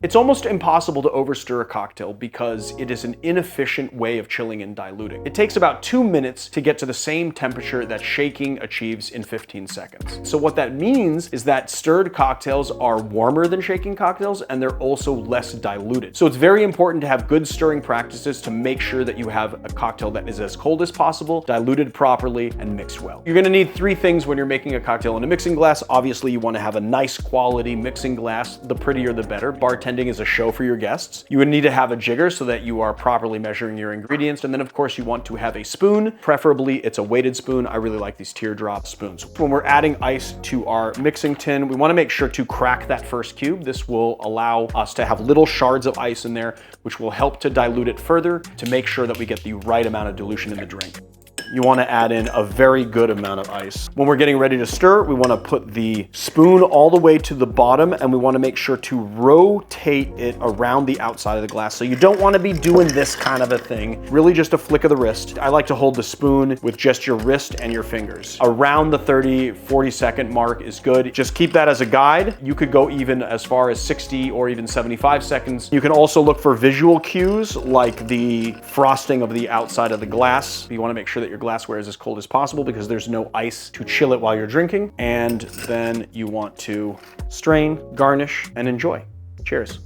It's almost impossible to overstir a cocktail because it is an inefficient way of chilling and diluting. It takes about 2 minutes to get to the same temperature that shaking achieves in 15 seconds. So what that means is that stirred cocktails are warmer than shaking cocktails, and they're also less diluted. So it's very important to have good stirring practices to make sure that you have a cocktail that is as cold as possible, diluted properly, and mixed well. You're gonna need 3 things when you're making a cocktail in a mixing glass. Obviously, you wanna have a nice quality mixing glass. The prettier the better. Bartending is a show for your guests. You would need to have a jigger so that you are properly measuring your ingredients. And then of course you want to have a spoon. Preferably it's a weighted spoon. I really like these teardrop spoons. When we're adding ice to our mixing tin, we want to make sure to crack that first cube. This will allow us to have little shards of ice in there, which will help to dilute it further to make sure that we get the right amount of dilution in the drink. You want to add in a very good amount of ice. When we're getting ready to stir, we want to put the spoon all the way to the bottom, and we want to make sure to rotate it around the outside of the glass. So you don't want to be doing this kind of a thing, really just a flick of the wrist. I like to hold the spoon with just your wrist and your fingers. Around the 30-40 second mark is good. Just keep that as a guide. You could go even as far as 60 or even 75 seconds. You can also look for visual cues like the frosting of the outside of the glass. You want to make sure that your glassware is as cold as possible because there's no ice to chill it while you're drinking. And then you want to strain, garnish, and enjoy. Cheers.